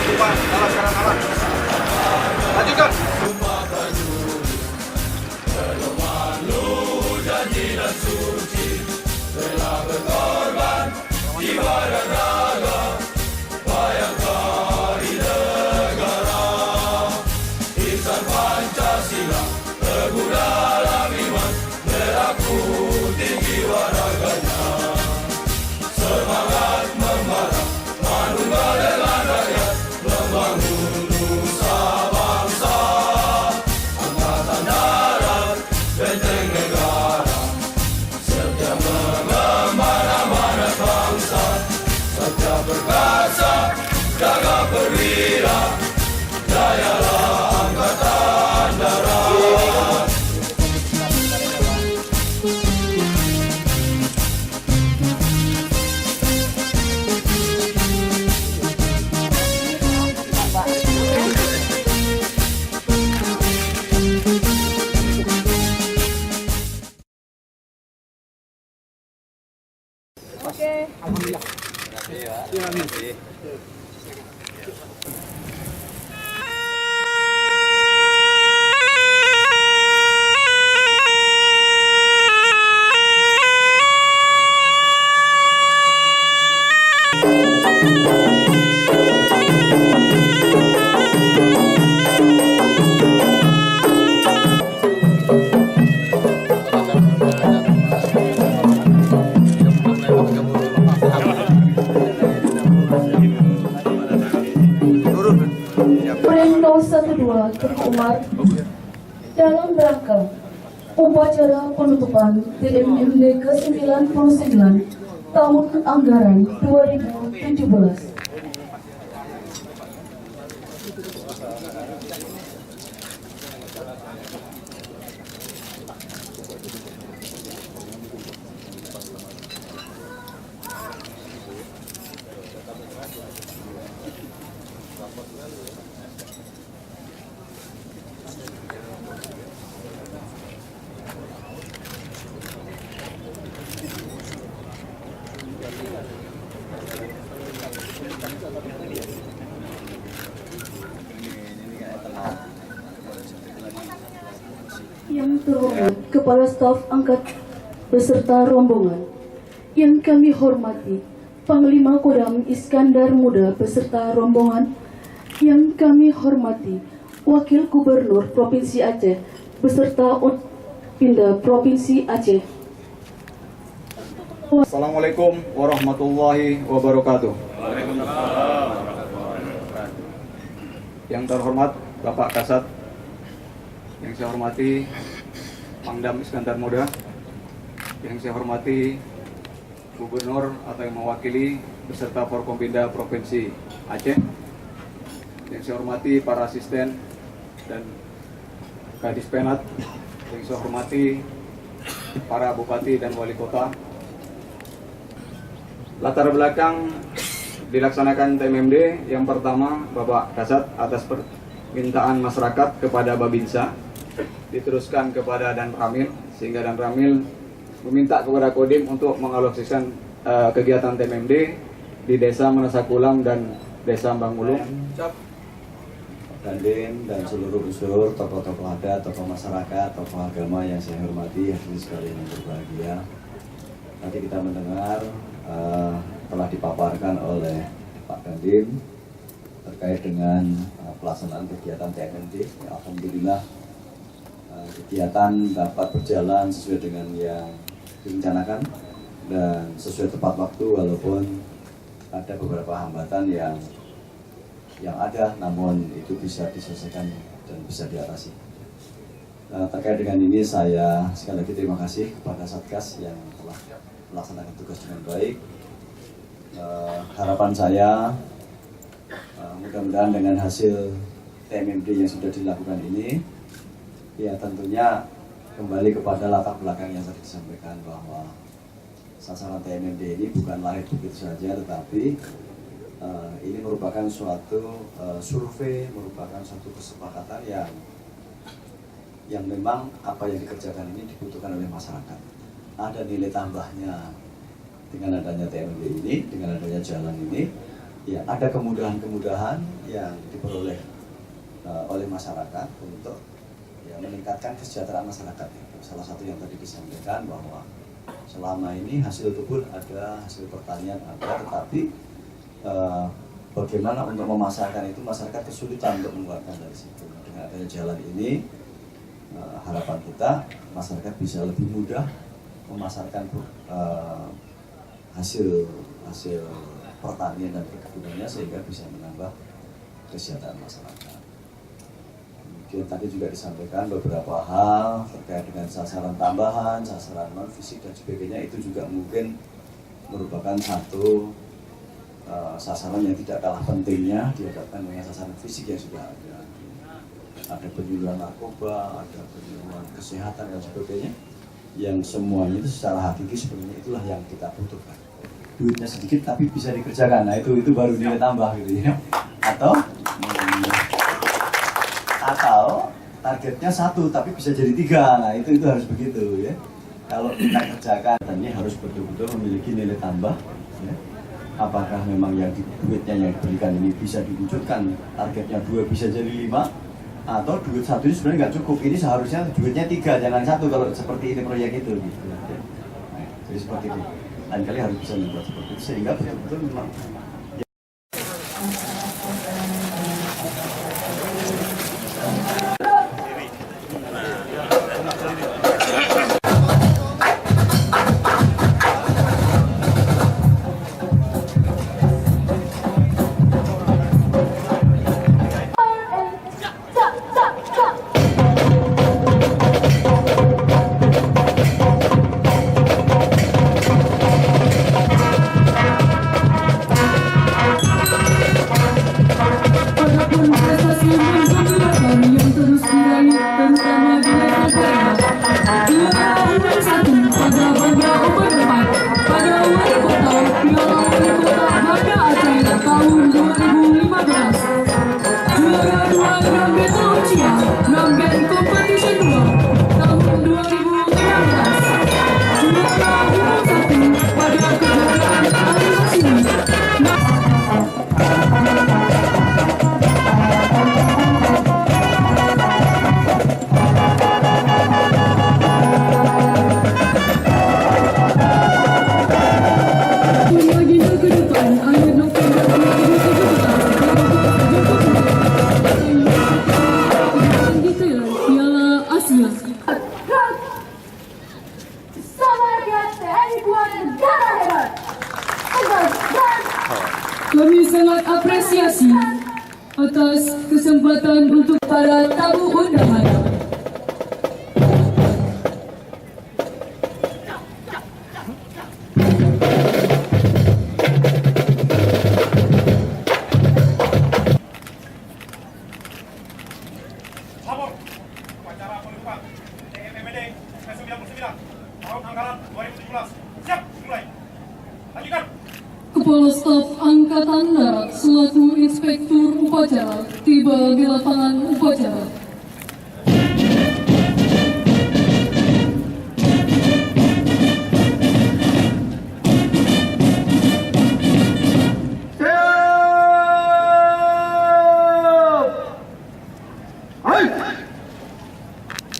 Lupa, salah sekarang salah. Lanjutkan. Oke. Alhamdulillah. Terima kasih. Frame 012 Tuku Umar dalam rangka upacara penutupan TMMD ke-99 tahun anggaran 2017. Yang terhormat Kepala Staf Angkat beserta rombongan, yang kami hormati Panglima Kodam Iskandar Muda beserta rombongan, yang kami hormati Wakil Gubernur Provinsi Aceh beserta Pindah Provinsi Aceh. Assalamualaikum warahmatullahi wabarakatuh. Yang terhormat Bapak Kasat, yang saya hormati Pangdam Iskandar Muda, yang saya hormati Gubernur atau yang mewakili beserta Forkompinda Provinsi Aceh, yang saya hormati para asisten dan Kadis Penat, yang saya hormati para bupati dan wali kota. Latar belakang dilaksanakan TMMD yang pertama, Bapak Kasat atas permintaan masyarakat kepada Babinsa diteruskan kepada Dan Ramil, sehingga Dan Ramil meminta kepada Kodim untuk mengalokasikan kegiatan TMMD di Desa Menesakulam dan Desa Bangulung. Dandim dan seluruh unsur, tokoh-tokoh adat, tokoh masyarakat, tokoh agama yang saya hormati, hadirin sekalian yang berbahagia. Nanti kita mendengar telah dipaparkan oleh Pak Dandim terkait dengan pelaksanaan kegiatan TMMD. Alhamdulillah kegiatan dapat berjalan sesuai dengan yang direncanakan dan sesuai tepat waktu, walaupun ada beberapa hambatan yang ada, namun itu bisa diselesaikan dan bisa diatasi. Terkait dengan ini saya sekali lagi terima kasih kepada Satgas yang telah melaksanakan tugas dengan baik. Harapan saya mudah-mudahan dengan hasil TMMD yang sudah dilakukan ini, ya tentunya kembali kepada latar belakang yang tadi disampaikan, bahwa sasaran TMMD ini bukan lahir begitu saja, tetapi ini merupakan suatu survei, merupakan suatu kesepakatan yang memang apa yang dikerjakan ini dibutuhkan oleh masyarakat. Ada nilai tambahnya dengan adanya TMMD ini, dengan adanya jalan ini, ya ada kemudahan-kemudahan yang diperoleh oleh masyarakat untuk ya, meningkatkan kesejahteraan masyarakat. Salah satu yang tadi disampaikan bahwa selama ini hasil kebun ada, hasil pertanian ada, tetapi bagaimana untuk memasarkan itu masyarakat kesulitan untuk mengeluarkan dari situ. Dengan adanya jalan ini, harapan kita masyarakat bisa lebih mudah memasarkan hasil pertanian dan perkebunannya sehingga bisa menambah kesejahteraan masyarakat. Kemudian tadi juga disampaikan beberapa hal terkait dengan sasaran tambahan, sasaran non fisik dan sebagainya, itu juga mungkin merupakan satu sasaran yang tidak kalah pentingnya dihadapkan dengan sasaran fisik yang sudah ada. Ada penyuluhan narkoba, ada penyuluhan kesehatan dan sebagainya, yang semuanya itu secara hakiki sebenarnya itulah yang kita butuhkan. Duitnya sedikit tapi bisa dikerjakan, nah itu baru nilai tambah gitu ya. Atau targetnya 1 tapi bisa jadi 3, nah itu harus begitu ya. Kalau kita kerjakan, ini harus betul-betul memiliki nilai tambah ya. Apakah memang yang duitnya yang diberikan ini bisa diwujudkan, targetnya 2 bisa jadi 5, atau duit 1 ini sebenarnya nggak cukup, ini seharusnya duitnya 3 jangan 1 kalau seperti ini proyek itu gitu. Nah, jadi seperti itu, lain kali harus bisa membuat seperti itu sehingga betul-betul memang kami sangat apresiasi atas kesempatan untuk para tamu undangan. Lapor upacara penutupan TMMD ke-99 tahun anggaran 2017. Siap, dimulai. Lanjutkan. Kepala Staf Angkatan Darat selaku Inspektur Upacara tiba di lapangan upacara.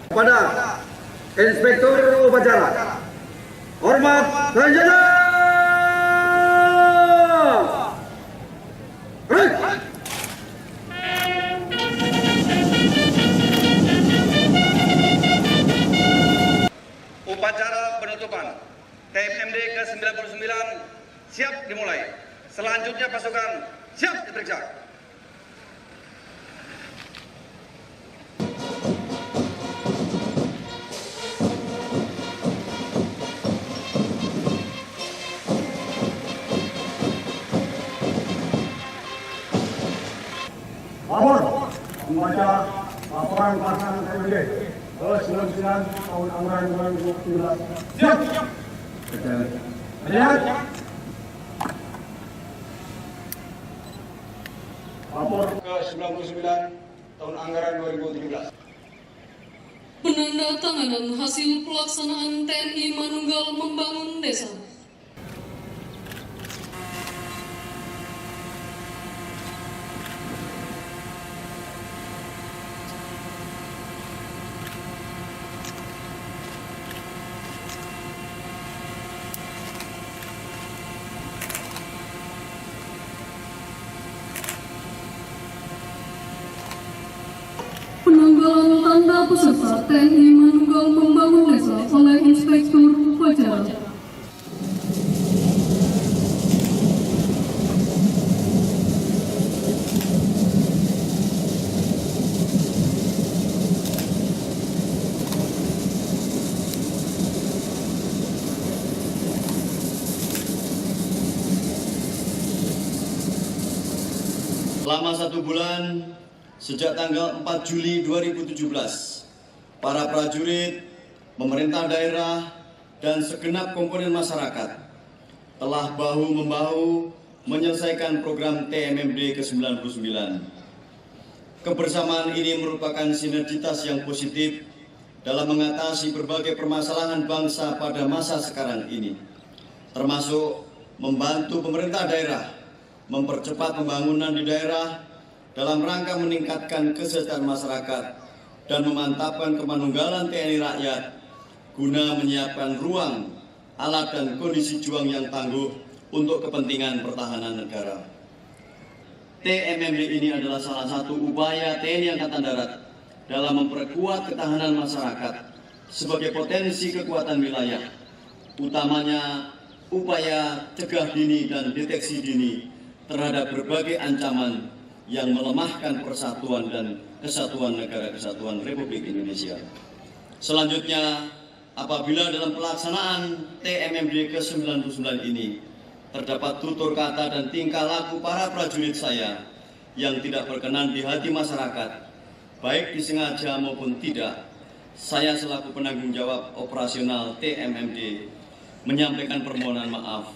Kepada Inspektur Upacara, hormat selanjutnya. Upacara penutupan TMMD ke-99 siap dimulai. Selanjutnya pasukan siap diperiksa. Lapor membaca laporan pelaksanaan TMD ke-99 tahun anggaran 2017. Siap. Lihat. Lapor ke-99 tahun anggaran 2017. Penandatanganan hasil pelaksanaan TNI Manunggal Membangun Desa. para peserta TNI Manunggal Membangun Desa oleh Inspektur Upacara. Selama 1 bulan, sejak tanggal 4 Juli 2017, para prajurit, pemerintah daerah, dan segenap komponen masyarakat telah bahu-membahu menyelesaikan program TMMD ke-99. Kebersamaan ini merupakan sinergitas yang positif dalam mengatasi berbagai permasalahan bangsa pada masa sekarang ini, termasuk membantu pemerintah daerah mempercepat pembangunan di daerah dalam rangka meningkatkan kesejahteraan masyarakat dan memantapkan kemanunggalan TNI rakyat guna menyiapkan ruang, alat dan kondisi juang yang tangguh untuk kepentingan pertahanan negara. TMMD ini adalah salah satu upaya TNI Angkatan Darat dalam memperkuat ketahanan masyarakat sebagai potensi kekuatan wilayah, utamanya upaya cegah dini dan deteksi dini terhadap berbagai ancaman yang melemahkan persatuan dan kesatuan negara kesatuan Republik Indonesia. Selanjutnya, apabila dalam pelaksanaan TMMD ke-99 ini terdapat tutur kata dan tingkah laku para prajurit saya yang tidak berkenan di hati masyarakat, baik disengaja maupun tidak, saya selaku penanggung jawab operasional TMMD menyampaikan permohonan maaf.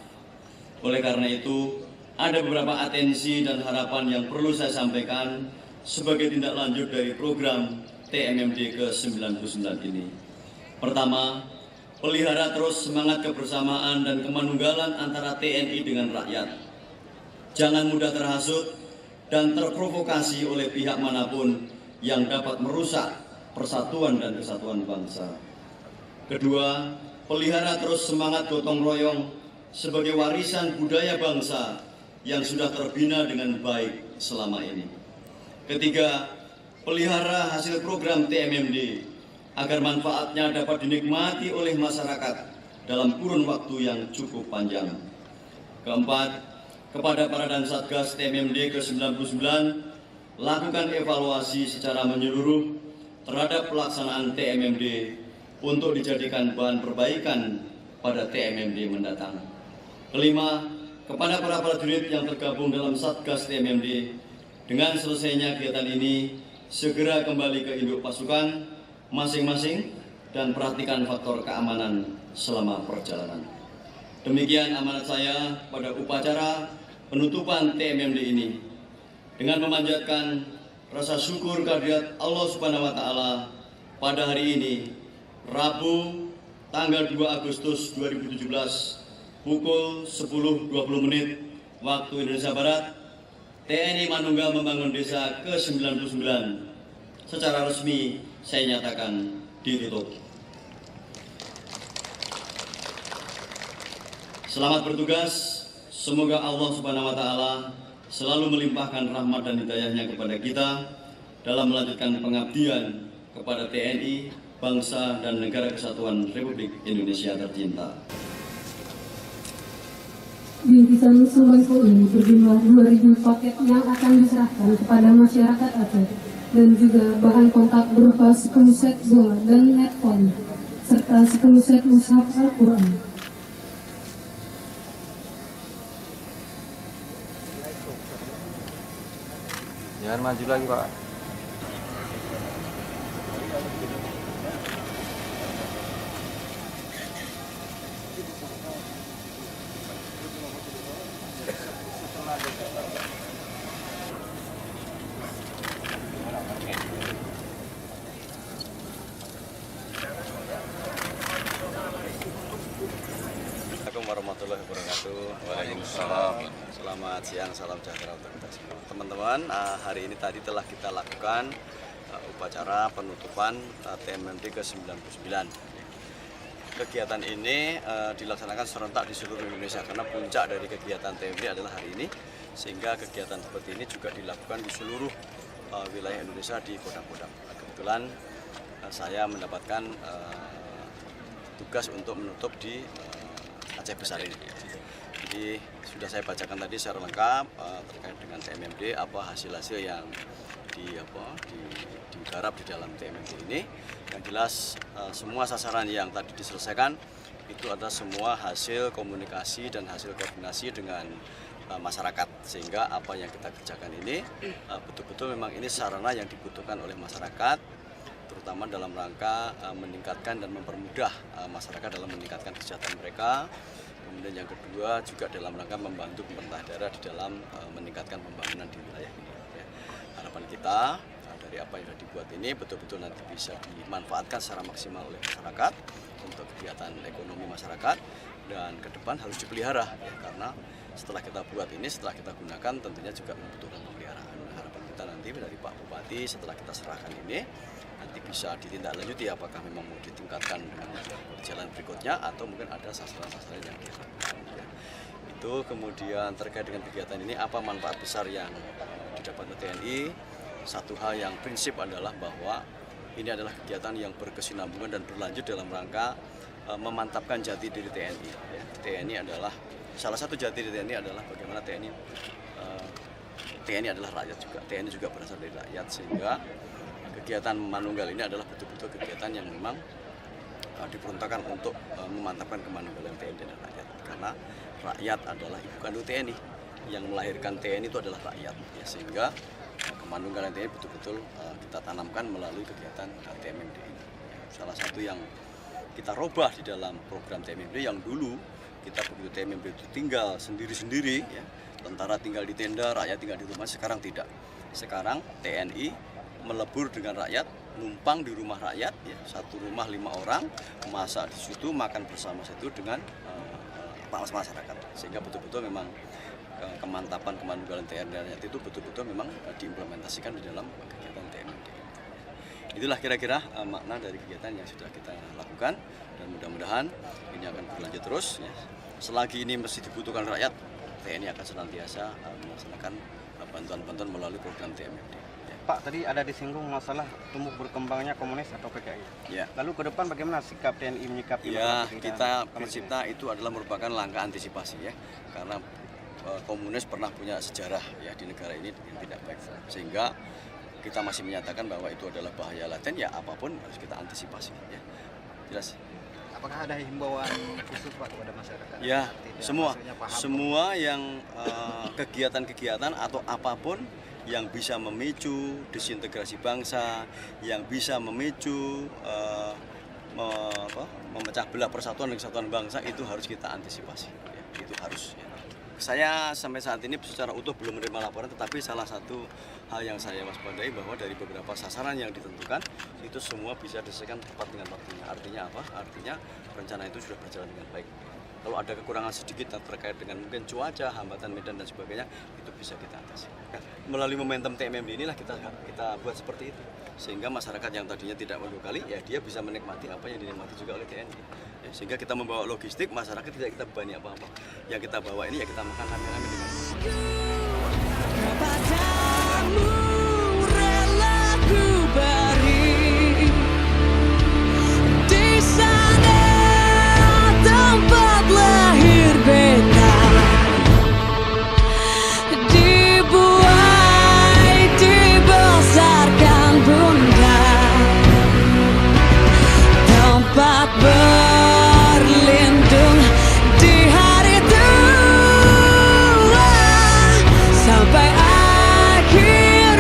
Oleh karena itu, ada beberapa atensi dan harapan yang perlu saya sampaikan sebagai tindak lanjut dari program TMMD ke-99 ini. Pertama, pelihara terus semangat kebersamaan dan kemanunggalan antara TNI dengan rakyat. Jangan mudah terhasut dan terprovokasi oleh pihak manapun yang dapat merusak persatuan dan kesatuan bangsa. Kedua, pelihara terus semangat gotong royong sebagai warisan budaya bangsa yang sudah terbina dengan baik selama ini. Ketiga, pelihara hasil program TMMD agar manfaatnya dapat dinikmati oleh masyarakat dalam kurun waktu yang cukup panjang. Keempat, kepada para dan Satgas TMMD ke-99, lakukan evaluasi secara menyeluruh terhadap pelaksanaan TMMD untuk dijadikan bahan perbaikan pada TMMD mendatang. Kelima, kepada para prajurit yang tergabung dalam Satgas TMMD, dengan selesainya kegiatan ini, segera kembali ke induk pasukan masing-masing dan perhatikan faktor keamanan selama perjalanan. Demikian amanat saya pada upacara penutupan TMMD ini. Dengan memanjatkan rasa syukur kehadirat Allah Subhanahu wa Ta'ala, pada hari ini, Rabu, tanggal 2 Agustus 2017, pukul 10.20 waktu Indonesia Barat, TNI Manunggal Membangun Desa ke-99 secara resmi saya nyatakan ditutup. Selamat bertugas, semoga Allah Subhanahu wa Ta'ala selalu melimpahkan rahmat dan hidayahnya kepada kita dalam melanjutkan pengabdian kepada TNI, bangsa dan negara kesatuan Republik Indonesia tercinta. Bingkisan sembako ini berjumlah 2.000 paket yang akan diserahkan kepada masyarakat Aceh dan juga bahan kontak berupa sepuluh set bola dan netphone serta 10 set mushaf Al-Quran. Jangan maju lagi, Pak. Assalamualaikum warahmatullahi wabarakatuh. Waalaikumsalam. Selamat siang, salam sejahtera untuk kita semua. Teman-teman, hari ini tadi telah kita lakukan upacara penutupan TMMD ke-99. Kegiatan ini dilaksanakan serentak di seluruh Indonesia karena puncak dari kegiatan TMMD adalah hari ini, sehingga kegiatan seperti ini juga dilakukan di seluruh wilayah Indonesia di Kodam-Kodam. Kebetulan saya mendapatkan tugas untuk menutup di Aceh Besar ini. Jadi sudah saya bacakan tadi secara lengkap terkait dengan TMMD, apa hasil-hasil yang digarap di dalam TMMD ini. Yang jelas semua sasaran yang tadi diselesaikan itu adalah semua hasil komunikasi dan hasil koordinasi dengan masyarakat, sehingga apa yang kita kerjakan ini betul-betul memang ini sarana yang dibutuhkan oleh masyarakat, terutama dalam rangka meningkatkan dan mempermudah masyarakat dalam meningkatkan kesejahteraan mereka. Kemudian yang kedua juga dalam rangka membantu pemerintah daerah di dalam meningkatkan pembangunan di wilayah ini. Harapan kita dari apa yang sudah dibuat ini betul-betul nanti bisa dimanfaatkan secara maksimal oleh masyarakat untuk kegiatan ekonomi masyarakat, dan ke depan harus dipelihara ya, karena setelah kita buat ini, setelah kita gunakan tentunya juga membutuhkan pemeliharaan. Harapan kita nanti dari Pak Bupati setelah kita serahkan ini nanti bisa ditindaklanjuti apakah memang mau ditingkatkan dengan jalan berikutnya atau mungkin ada sasaran-sasaran yang diharapkan. Ya. Itu kemudian terkait dengan kegiatan ini apa manfaat besar yang didapat oleh TNI. Satu hal yang prinsip adalah bahwa ini adalah kegiatan yang berkesinambungan dan berlanjut dalam rangka memantapkan jati diri TNI. Ya. TNI adalah salah satu jati diri TNI adalah bagaimana TNI adalah rakyat juga. TNI juga berasal dari rakyat, sehingga kegiatan Manunggal ini adalah betul-betul kegiatan yang memang diperuntukkan untuk memantapkan kemanunggalan TNI dan rakyat. Karena rakyat adalah ibu kandung TNI, yang melahirkan TNI itu adalah rakyat. Ya, sehingga kemanunggalan TNI betul-betul kita tanamkan melalui kegiatan TMMD ini. Salah satu yang kita robah di dalam program TMMD yang dulu kita begitu TMMD itu tinggal sendiri-sendiri, ya, tentara tinggal di tenda, rakyat tinggal di rumah. Sekarang tidak. Sekarang TNI melebur dengan rakyat, numpang di rumah rakyat, ya, satu rumah 5 orang, masak di situ, makan bersama situ dengan masyarakat. Sehingga betul-betul memang kemantapan kemanunggalan TNI dan rakyat itu betul-betul memang diimplementasikan di dalam kegiatan TMMD. Itulah kira-kira makna dari kegiatan yang sudah kita lakukan, dan mudah-mudahan ini akan berlanjut terus. Ya. Selagi ini masih dibutuhkan rakyat, TNI akan senantiasa melaksanakan bantuan-bantuan melalui program TMMD. Ya. Pak, tadi ada disinggung masalah tumbuh berkembangnya komunis atau PKI. Ya. Lalu ke depan bagaimana sikap TNI menyikapi? Ya, kita prinsipnya itu adalah merupakan langkah antisipasi, ya, karena komunis pernah punya sejarah ya di negara ini yang tidak baik, sehingga kita masih menyatakan bahwa itu adalah bahaya laten, ya apapun harus kita antisipasi, ya. Jelas. Apakah ada himbauan khusus Pak kepada masyarakat? Ya, semua yang kegiatan-kegiatan atau apapun yang bisa memicu disintegrasi bangsa, yang bisa memicu memecah belah persatuan dan kesatuan bangsa, itu harus kita antisipasi, ya. Itu harus, ya. Saya sampai saat ini secara utuh belum menerima laporan, tetapi salah satu hal yang saya waspadai bahwa dari beberapa sasaran yang ditentukan itu semua bisa diselesaikan tepat dengan waktunya. Artinya apa? Artinya rencana itu sudah berjalan dengan baik. Kalau ada kekurangan sedikit terkait dengan mungkin cuaca, hambatan medan dan sebagainya, itu bisa kita atasi. Melalui momentum TMMD inilah kita buat seperti itu, sehingga masyarakat yang tadinya tidak mendukali, ya dia bisa menikmati apa yang dinikmati juga oleh TNI. Ya, sehingga kita membawa logistik, masyarakat tidak kita bebani apa-apa. Yang kita bawa ini ya kita makan rame-rame dengan sampai akhir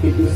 Itu